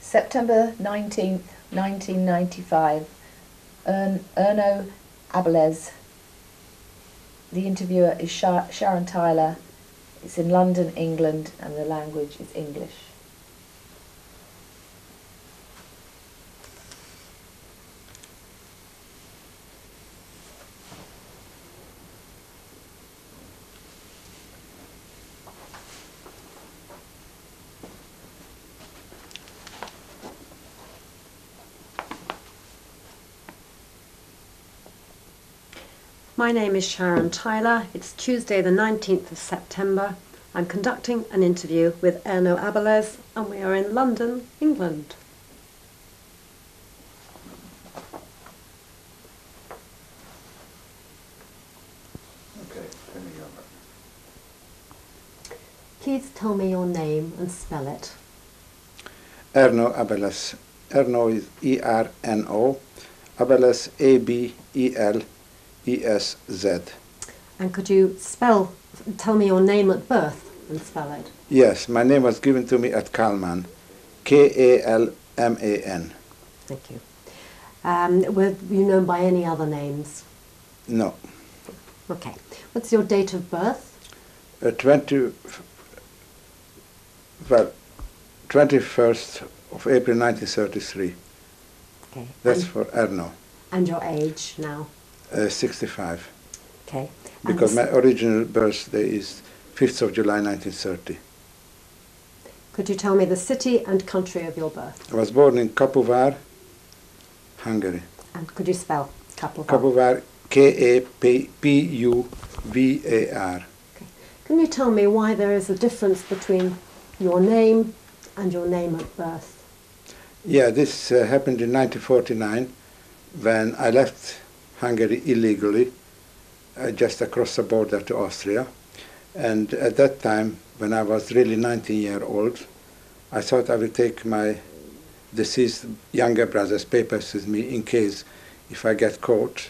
September 19th, 1995, Erno Abelesz. The interviewer is Sharon Tyler. It's in London, England, and the language is English. My name is Sharon Tyler. It's Tuesday the 19th of September. I'm conducting an interview with Erno Abelesz and we are in London, England. Okay, Please tell me your name and spell it. Erno Abelesz. Erno is E-R-N-O. Abelesz A-B-E-L-E-S-Z. And could you tell me your name at birth and spell it? Yes, my name was given to me at Kalman. K-A-L-M-A-N. Thank you. Were you known by any other names? No. Okay. What's your date of birth? 21st of April 1933. Okay. That's for Erno. And your age now? 65. Okay. Because my original birthday is 5th of July 1930. Could you tell me the city and country of your birth? I was born in Kapuvar, Hungary. And could you spell Kapuvar? Kapuvar, K-A-P-U-V-A-R. Okay. Can you tell me why there is a difference between your name and your name at birth? Yeah, this happened in 1949 when I left Hungary illegally, just across the border to Austria. And at that time, when I was really 19-year-old, I thought I would take my deceased younger brother's papers with me in case if I get caught,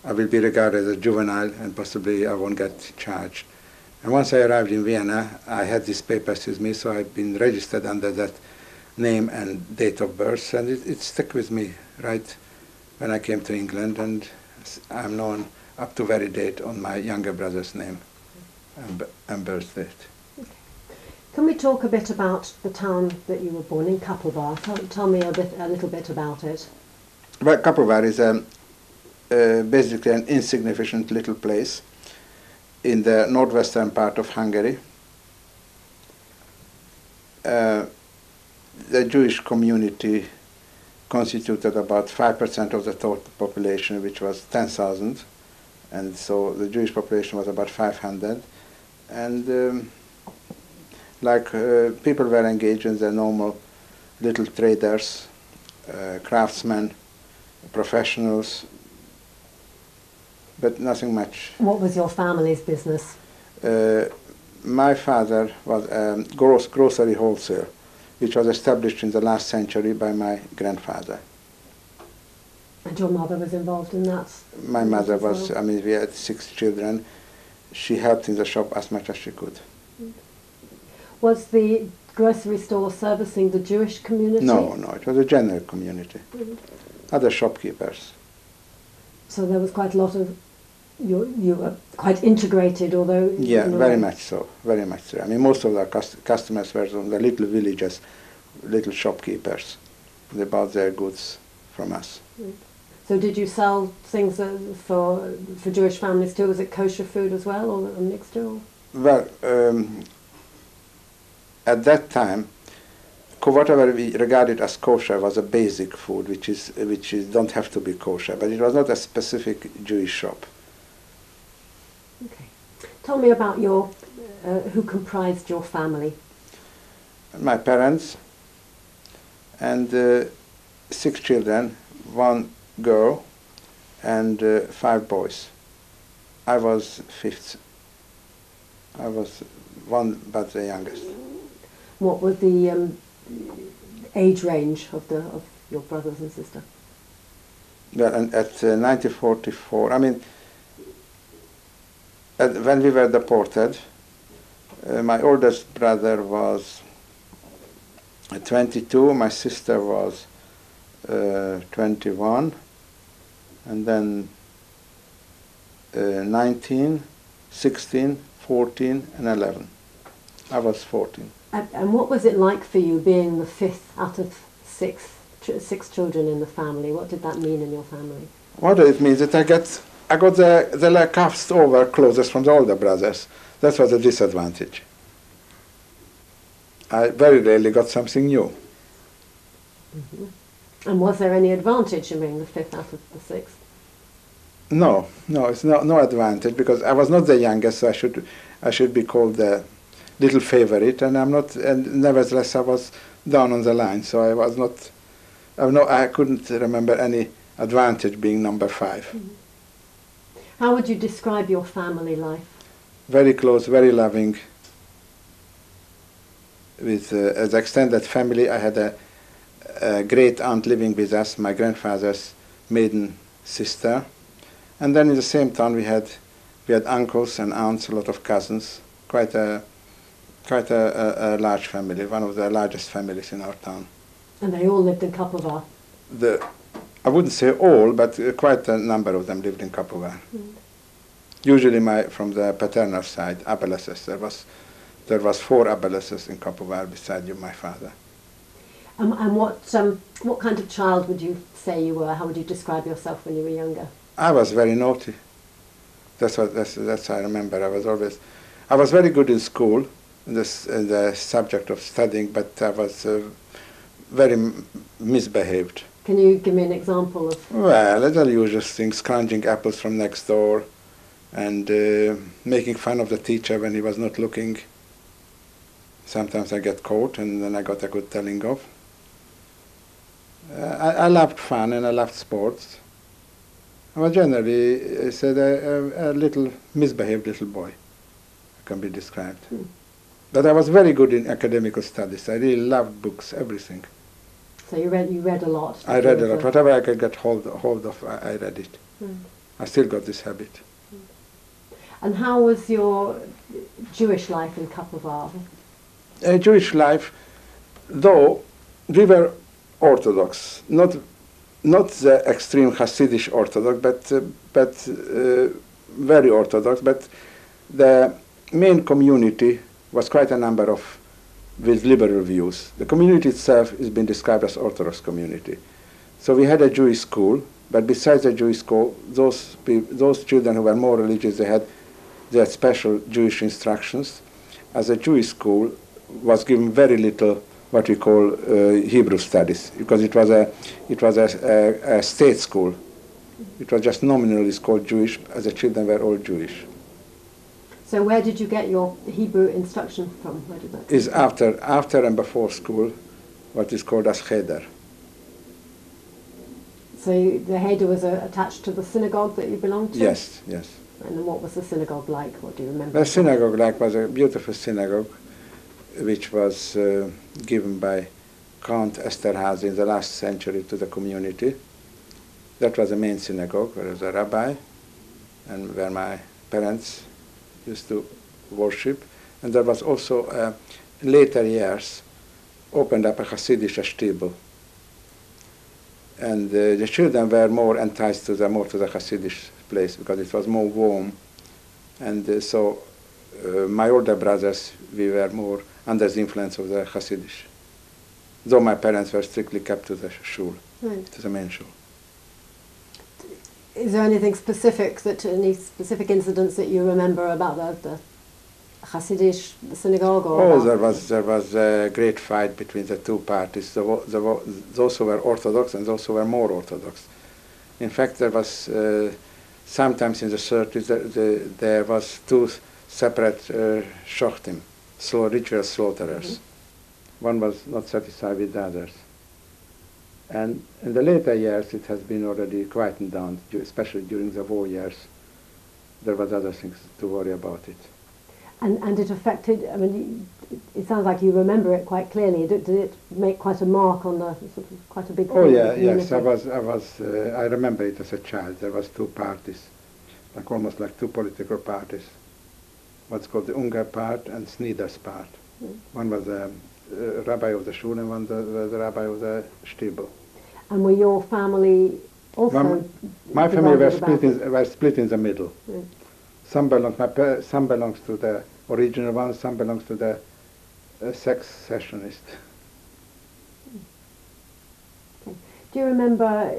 I will be regarded as a juvenile and possibly I won't get charged. And once I arrived in Vienna, I had these papers with me, so I've been registered under that name and date of birth, and it stuck with me right when I came to England, and I'm known up to very date on my younger brother's name and birth date. Okay. Can we talk a bit about the town that you were born in, Kapuvar? Tell me a little bit about it. Well, Kapuvar is basically an insignificant little place in the northwestern part of Hungary. The Jewish community constituted about 5% of the total population, which was 10,000, and so the Jewish population was about 500. And people were engaged in the normal little traders, craftsmen, professionals, but nothing much. What was your family's business? My father was a grocery wholesale, which was established in the last century by my grandfather. And your mother was involved in that? My mother was, I mean, we had 6 children. She helped in the shop as much as she could. Was the grocery store servicing the Jewish community? No, it was a general community. Other shopkeepers. So there was quite a lot of, you were quite integrated, although... Yeah, very much so, very much so. I mean, most of our customers were from the little villages, little shopkeepers. They bought their goods from us. So did you sell things for Jewish families too? Was it kosher food as well, or a mixture? Or? Well, at that time, whatever we regarded as kosher was a basic food, which don't have to be kosher, but it was not a specific Jewish shop. Okay. Tell me about who comprised your family. My parents and 6 children, 1 girl and 5 boys. I was 5th. I was one but the youngest. What was the age range of your brothers and sister? Well, and at 1944, I mean, when we were deported, my oldest brother was At 22, my sister was 21, and then 19, 16, 14, and 11. I was 14. And what was it like for you being the fifth out of six children in the family? What did that mean in your family? What it means that I got the like cast over clothes from the older brothers. That was a disadvantage. I very rarely got something new. Mm-hmm. And was there any advantage in being the fifth out of the six? No, it's no advantage, because I was not the youngest, so I should be called the little favorite, and I'm not. And nevertheless, I was down on the line, so I was not. I couldn't remember any advantage being number 5. Mm-hmm. How would you describe your family life? Very close, very loving. With as extended family, I had a great aunt living with us, my grandfather's maiden sister, and then in the same town we had uncles and aunts, a lot of cousins, quite a large family, one of the largest families in our town. And they all lived in Kapovar? I wouldn't say all, but quite a number of them lived in Kapovar. Mm. Usually from the paternal side, Abelesses. There was 4 Abelesses in Kapovar beside my father. And what kind of child would you say you were? How would you describe yourself when you were younger? I was very naughty. That's how I remember. I was very good in school, in the subject of studying, but I was very misbehaved. Can you give me an example of? Well, the usual things: scrounging apples from next door, and making fun of the teacher when he was not looking. Sometimes I get caught, and then I got a good telling off. I loved fun and I loved sports. I was generally a little misbehaved little boy, can be described. Hmm. But I was very good in academical studies. I really loved books, everything. So you read a lot? I read a lot. Whatever I could get hold of, I read it. Hmm. I still got this habit. Hmm. And how was your Jewish life in Kapovar? Jewish life, though we were Orthodox, not the extreme Hasidic Orthodox, but very Orthodox. But the main community was quite a number with liberal views. The community itself has been described as Orthodox community. So we had a Jewish school, but besides the Jewish school, those children who were more religious, they had special Jewish instructions. As a Jewish school, was given very little what we call Hebrew studies, because it was a state school. It was just nominally called Jewish, as the children were all Jewish. So where did you get your Hebrew instruction from? Where did that come is from? After and before school, what is called as cheder. So the cheder was attached to the synagogue that you belonged to? Yes. And then what was the synagogue like? What do you remember? The synagogue was a beautiful synagogue, which was given by Count Esterházy in the last century to the community. That was the main synagogue, where there was a rabbi, and where my parents used to worship. And there was also, in later years, opened up a Hasidic shtibel. And the children were more enticed to the Hasidic place, because it was more warm. And so my older brothers, we were more under the influence of the Hasidic. Though my parents were strictly kept to the shul, right, to the main shul. Is there anything specific, any specific incidents that you remember about the Hasidic synagogue? Or there was a great fight between the two parties, those who were Orthodox and those who were more Orthodox. In fact, there was sometimes in the 30s there was 2 separate shochtim, ritual slaughterers. Mm-hmm. One was not satisfied with the others. And in the later years, it has been already quietened down, especially during the war years. There was other things to worry about it. And it affected, I mean, it sounds like you remember it quite clearly. Did it make quite a mark on the, sort of quite a big thing? Oh yeah, yes, I remember it as a child. There was 2 parties, almost like 2 political parties. What's called the Ungar part and Snider's part. One was the rabbi of the shul and one was the rabbi of the shtibel. And were your family also My family divided were split in the middle. Right. Some belongs to the original one, some belongs to the successionist. Okay. Do you remember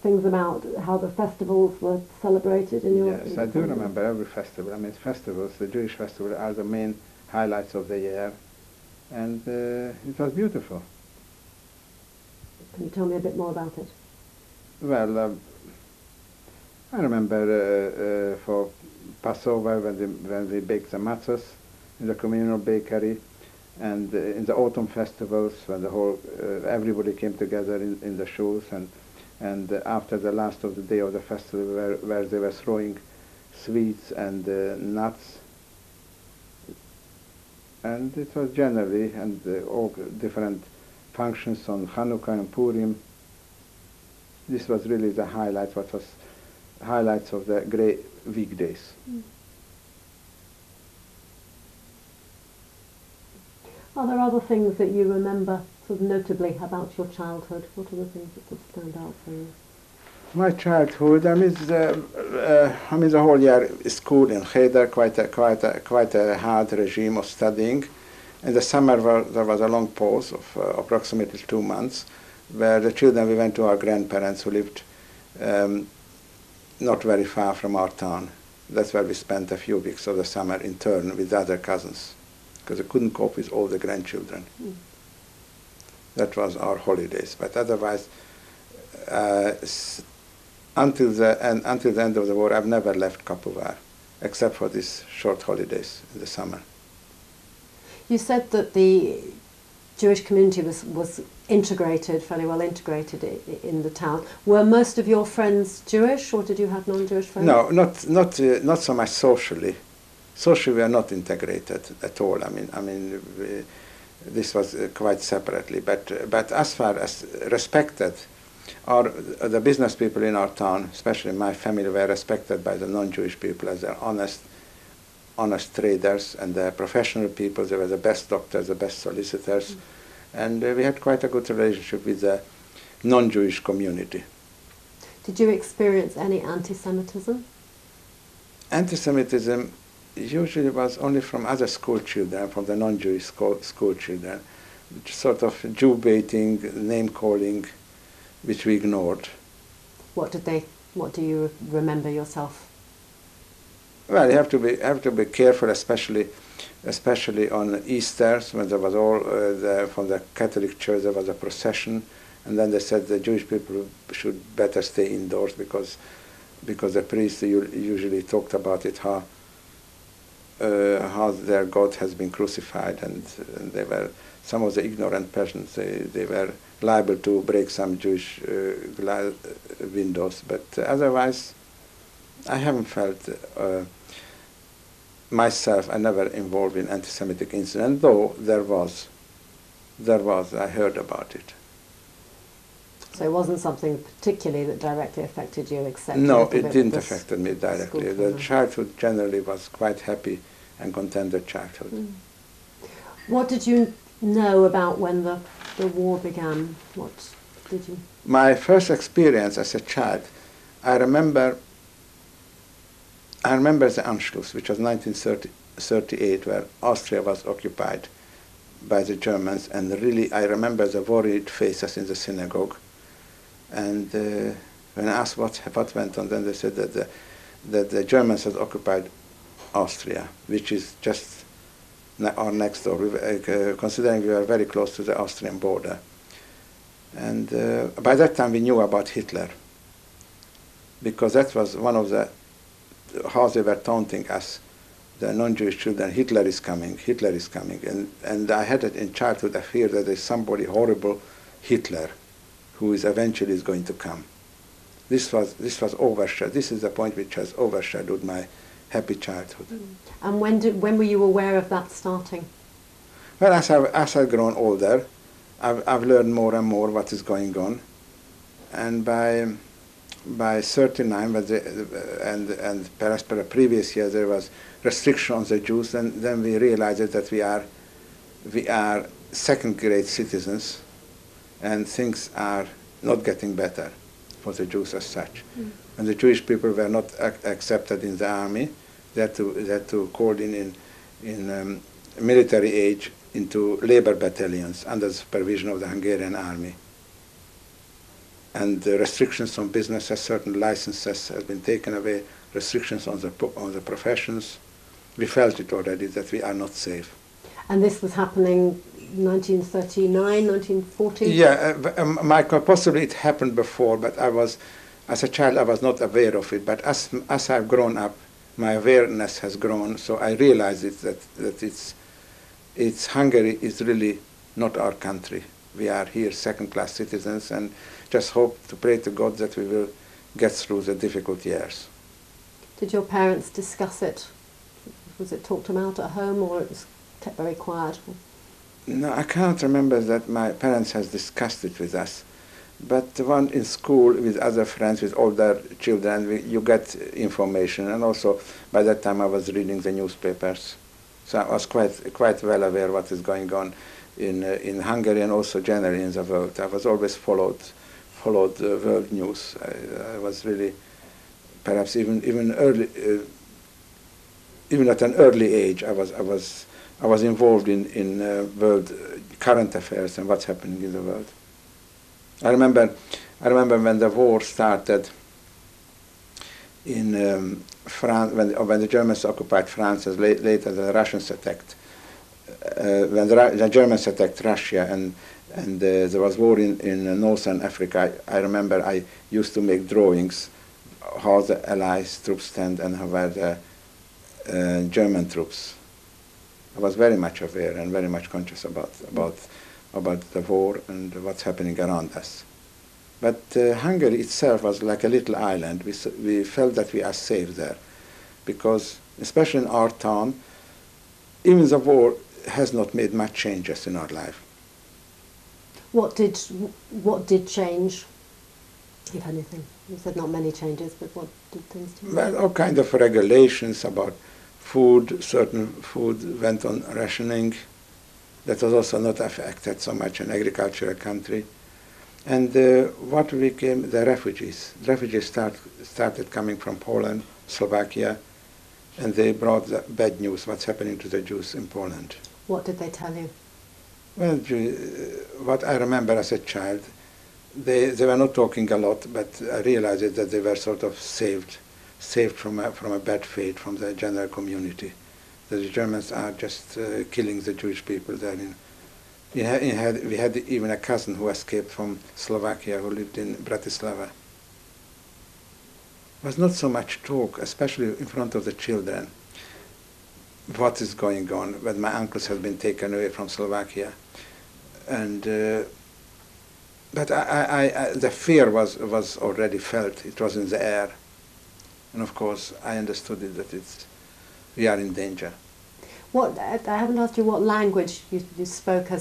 things about how the festivals were celebrated in your? Yes, I do remember every festival. I mean, festivals, the Jewish festivals are the main highlights of the year, and it was beautiful. Can you tell me a bit more about it? Well, I remember for Passover when we baked the matzahs in the communal bakery, and in the autumn festivals when the whole everybody came together in the shuls, and after the last of the day of the festival where they were throwing sweets and nuts, and it was generally and all different functions on Hanukkah and Purim. This was really the highlight. What was highlights of the great weekdays. Are there other things that you remember sort of notably about your childhood? What are the things that sort of stand out for you? My childhood, I mean the whole year school in Cheder, quite a hard regime of studying. In the summer there was a long pause of approximately 2 months, where the children, we went to our grandparents who lived not very far from our town. That's where we spent a few weeks of the summer in turn with the other cousins, because we couldn't cope with all the grandchildren. That was our holidays. But otherwise, until the end of the war, I've never left Kapuvar, except for these short holidays in the summer. You said that the Jewish community was integrated, fairly well integrated in the town. Were most of your friends Jewish, or did you have non-Jewish friends? No, not so much socially. Socially, we are not integrated at all. I mean, this was quite separately. But as far as respected, the business people in our town, especially my family, were respected by the non-Jewish people as they're honest traders and the professional people. They were the best doctors, the best solicitors. And we had quite a good relationship with the non-Jewish community. Did you experience any anti-Semitism? Anti-Semitism usually was only from other school children, from the non-Jewish school children, sort of Jew-baiting, name-calling, which we ignored. What do you remember yourself? Well, you have to be careful, especially on Easter's, when there was from the Catholic Church there was a procession, and then they said the Jewish people should better stay indoors because the priests usually talked about it, how their God has been crucified, and they were, some of the ignorant peasants, they were liable to break some Jewish glass windows, but otherwise I haven't felt myself, I never involved in anti-Semitic incident, though there was, I heard about it. So it wasn't something particularly that directly affected you, except no, it didn't affect me directly. The childhood generally was quite happy and contented childhood. What did you know about when the war began? What did you? My first experience as a child, I remember the Anschluss, which was 1938, where Austria was occupied by the Germans, and really I remember the worried faces in the synagogue. And when I asked what went on, then they said that the Germans had occupied Austria, which is just our next door, considering we were very close to the Austrian border. And by that time we knew about Hitler, because that was one of the how they were taunting us, the non-Jewish children, Hitler is coming, and I had it in childhood, a fear that there's somebody horrible, Hitler, who is eventually going to come. This was overshadowed. This is the point which has overshadowed my happy childhood. And when were you aware of that starting? Well, as I've grown older, I've learned more and more what is going on, and by by 39, but and perhaps per previous year there was restriction on the Jews, and then we realized that we are second-grade citizens, and things are not getting better for the Jews as such. Mm. And the Jewish people were not accepted in the army. They had to call in military age into labor battalions under the supervision of the Hungarian army. And the restrictions on businesses, certain licenses have been taken away, restrictions on the professions. We felt it already that we are not safe. And this was happening 1939, 1940? Yeah, possibly it happened before, but as a child I was not aware of it. But as I've grown up, my awareness has grown, so I realize that it's Hungary is really not our country. We are here second-class citizens, and just hope to pray to God that we will get through the difficult years. Did your parents discuss it? Was it talked about at home, or it was kept very quiet? No, I can't remember that my parents has discussed it with us. But the one in school with other friends, with older children, you get information. And also, by that time, I was reading the newspapers. So I was quite well aware what is going on in Hungary and also generally in the world. I was always followed world news. I was really, perhaps even early, even at an early age, I was involved in world current affairs and what's happening in the world. I remember when the war started in France, when the Germans occupied France, as later the Russians attacked. When the Germans attacked Russia and there was war in northern Africa, I remember I used to make drawings how the Allies troops stand and how were the German troops. I was very much aware and very much conscious about the war and what's happening around us. But Hungary itself was like a little island. We felt that we are safe there, because especially in our town, even the war has not made much changes in our life. What did change, if anything? You said not many changes, but what did things change? Well, all kind of regulations about food. Certain food went on rationing. That was also not affected so much an agricultural country. And what became the refugees. Refugees started coming from Poland, Slovakia, and they brought the bad news, what's happening to the Jews in Poland. What did they tell you? Well, what I remember as a child, they were not talking a lot, but I realized that they were sort of saved from a bad fate from the general community. The Germans are just killing the Jewish people there. We had even a cousin who escaped from Slovakia who lived in Bratislava. There was not so much talk, especially in front of the children, what is going on when my uncles have been taken away from Slovakia. And but the fear was already felt. It was in the air. And of course, I understood it that we are in danger. I haven't asked you what language you spoke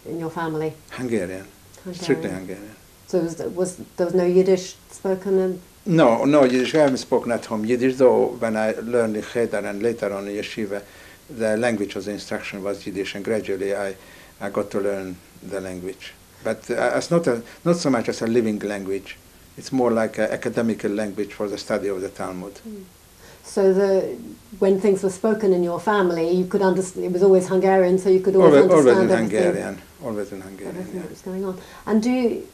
in your family. Hungarian. Strictly Hungarian. So there was no Yiddish spoken? No, Yiddish I haven't spoken at home. Yiddish, though, when I learned in Cheder and later on in Yeshiva, the language of the instruction was Yiddish, and gradually I got to learn the language. But it's not so much as a living language. It's more like an academical language for the study of the Talmud. Mm. So when things were spoken in your family, you could understand. It was always Hungarian, so you could always understand everything. Always in Hungarian. Everything that was going on. And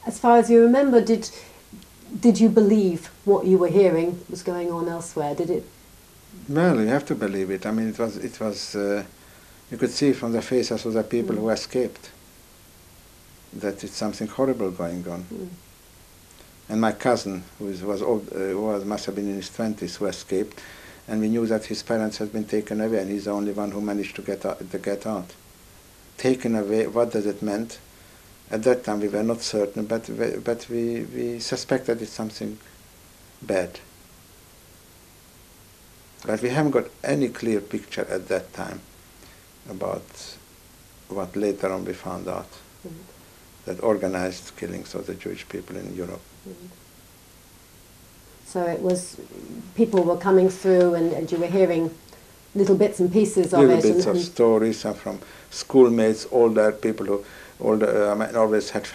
as far as you remember, did you believe what you were hearing was going on elsewhere? Did it? Well, you have to believe it. I mean, it was. You could see from the faces of the people who escaped that it's something horrible going on. Mm. And my cousin, who must have been in his 20s, who escaped, and we knew that his parents had been taken away, and he's the only one who managed to get out. Taken away, what does it mean? At that time we were not certain, but we suspected it's something bad. But we haven't got any clear picture at that time about what later on we found out. Mm-hmm. That organized killings of the Jewish people in Europe. Mm-hmm. So it was, people were coming through and you were hearing little bits and pieces of Little it. bits of stories from schoolmates, older people who always had